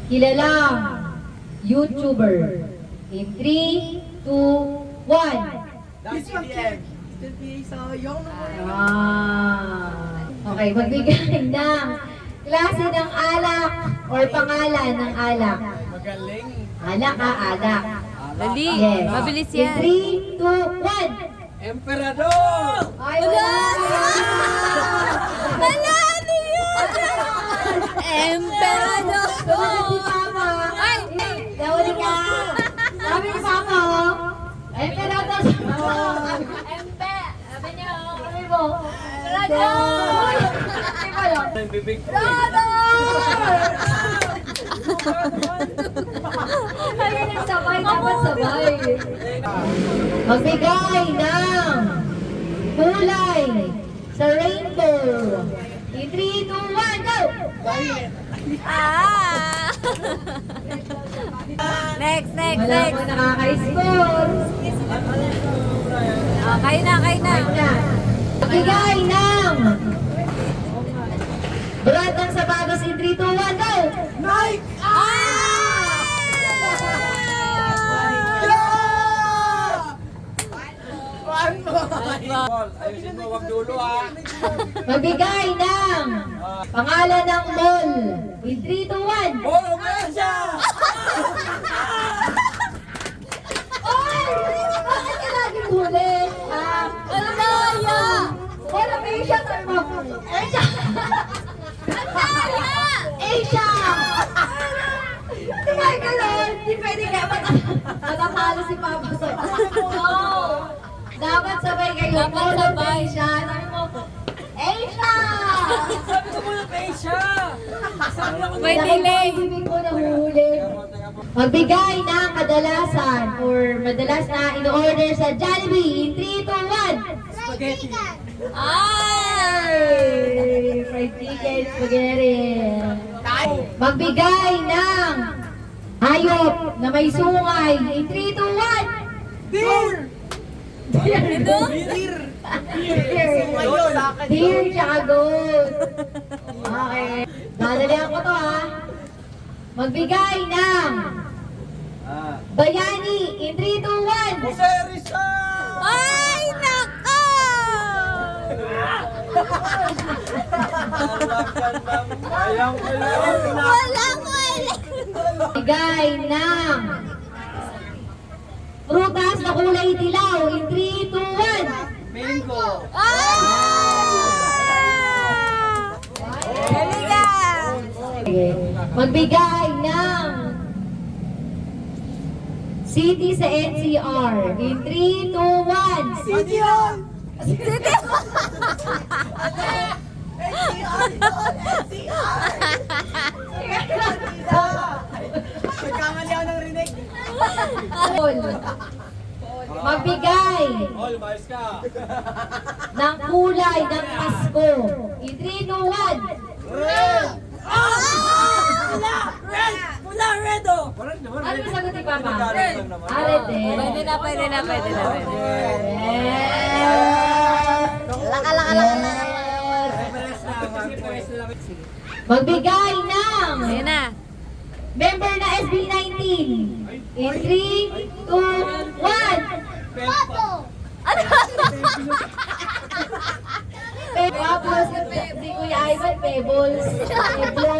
kilalang YouTuber. In 3, 2, 1. Okay, magbigay ng klase ng alak or pangalan ng alak. Magaling. Alak alak. Dali, Yes. mabilis In yan. 3, 2, 1. Emperador! Ay, wala! Wala, ano yun? Emperador! Sumunod si Papa. Ay! Dawali ka. Sabi ni Papa, oh. Emperador. Empe! Sabi niya, oh. Sabi mo. Emperador! Sabi mo yun. Ang bibig ko. Sabi nagsabay, dapat sabay. Magbigay ng kulay sa rainbow. In 3, 2, 1, go! Ah! Next, next, Wala next. po nakaka-score. Oh, kayo na, kayo na. Magbigay ng brand ng sapatos. In 3, 2, 1, go! Nike! Ayusin mo, wag dulo ah. Magbigay ng pangalan ng mall. In 3, 2, 1. Oh, Omega! Oy! Bakit ka laging huli? Ang daya! Wala pa Asia, sabi mo. Asia! Ang daya! Asia! Tumay ka nun. Di pwede ka. Matatalo si Papa sa... No! Dapat sabay kayo. Dapat All of sabay. Asia. Sabi mo, Asia! Sabi ko muna pa Asia! May delay. Ibig ko nahuli. Magbigay ng kadalasan or madalas na in-order sa Jollibee. In 3, 2, 1. Spaghetti! Ay! Ay! Fried chicken, spaghetti. Magbigay ng hayop na may sungay. In 3, 2, 1. Deer! Ito? Deer! Deer tsaka goat. Okay. Dadalihan ko to ha. Magbigay ng bayani. In 3, 2, 1. Jose Rizal! Ay, nako! Ayaw ko lang. Walang wala. Magbigay ng prutas na kulay dilaw. In 3, 2, 1. Bingo! Ah! Halika! Magbigay ng city sa NCR. In 3, 2, 1. City Hall! Nagkamali ako ng rinig. Magbigay All, maayos ka. ng kulay ng Pasko. In 3, 2, 1. Red! Wala, redo! Ano yung sagot ni Papa? Red lang naman. Red eh. Pwede na, pwede na, pwede na, pwede. Laka, laka, laka, laka. Magbigay ng Ayan na. member na SB19. In 3, 2, 1. Pebbles, si Kuya Ivan, Pebbles, Peblo.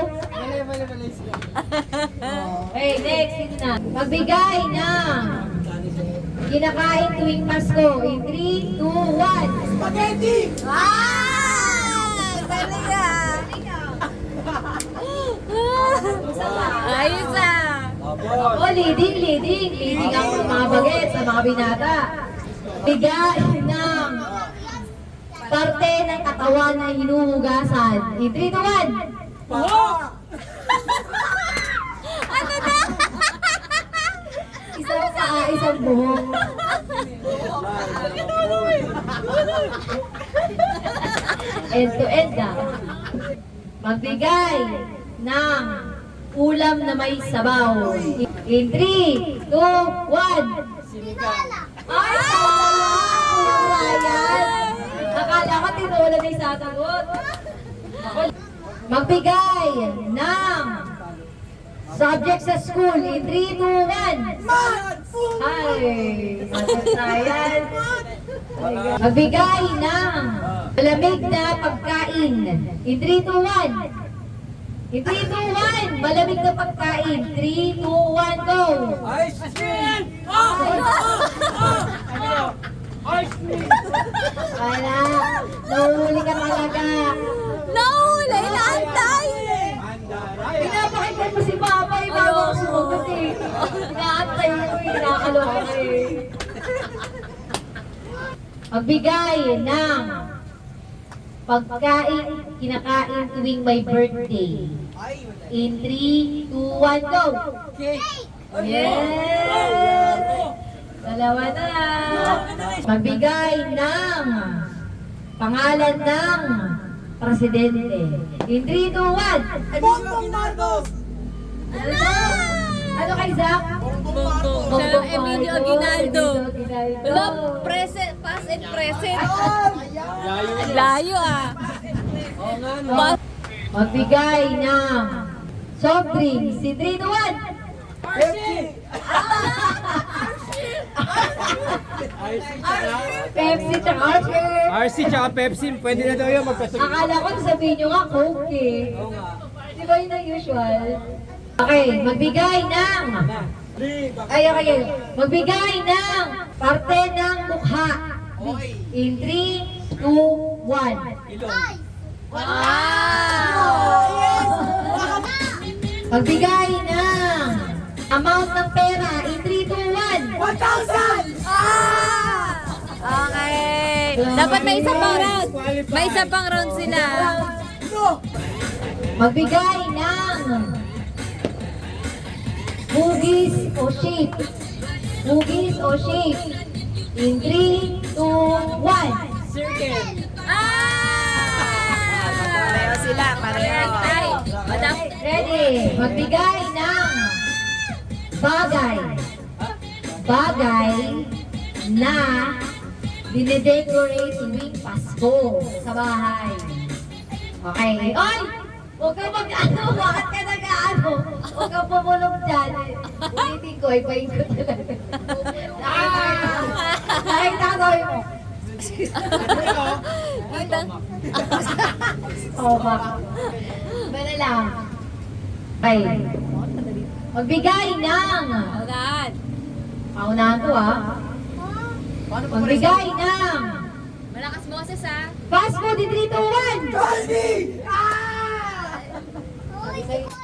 Okay, next, ito na. Magbigay ng kinakain tuwing Pasko. In 3, 2, 1. Spaghetti! Ah! Talaga! Ayos ah! Oh, leading ang mga bagets sa mga binata. Bigay ng parte ng katawan na hinuhugasan. In 3, 2, 1. Ano na? Isang paa, isang buhok. End to end na. Magbigay ng ulam na may sabaw. In 3, 2, 1. Ay, wala yan. Akala ko tinula na yung sasagot. Magbigay ng Subject sa school in 3, 2, 1. Ay, masasayang. Magbigay ng malamig na pagkain in 3, 2, 1. In 3, 2, 1. Malamig na pagkain. 3, 2, 1, go. Ice cream! Ice cream! Wala. Nahuli ka talaga. Nahuli! Naantay! Pinapakita mo si Papa, bago ako sumagot eh. Inaantay mo eh, nakakaloka ka eh. Magbigay ng pagkain, kinakain tuwing may birthday. In 3, 2, 1, go! Yes! Dalawa na. Magbigay ng pangalan ng presidente. In 3, 2, 1. Bongbong Marcos! Ano kay Zach? Siya ang Emilio Aguinaldo. Aguinaldo. Wala, present, past and present. Layo. Ang layo ah. Oo nga, no? Ba- Magbigay ng soft drinks. Si 3, 2, 1. Pepsi! RC tsaka... Pepsi tsaka Archer. RC tsaka Pepsi, pwede na daw yun magkasulit. Akala ko sabihin nyo nga Coke eh. Oo nga. Di ba yun ang usual? Okay, magbigay ng... Ay, okay. Magbigay ng parte ng mukha. In 3, 2, 1. Ilong. Wow! Magbigay ng amount ng pera. In 3, 2, 1. 1,000! Okay. Dapat may isa pang round. May isa pang round sila. Magbigay ng hugis o shape. Hugis o shape. In 3, 2, 1. Circle. Pareho sila, pareho. Ay, madam. Ready? Magbigay ng bagay. Bagay na dinedecorate tuwing Pasko sa bahay. Okay. Oy! Huwag ka mag-ano. Bakit ka nag-ano? Huwag ka pumulong dyan. Ulitin ko. Ipain ko talaga. Nakita ko mo. Oo ba? Iba na lang. Okay. Magbigay ng... Unahan. Paunahan to ah. Magbigay ng... Malakas boses ah. Fast food in 3, 2, 1! Caldi! Okay.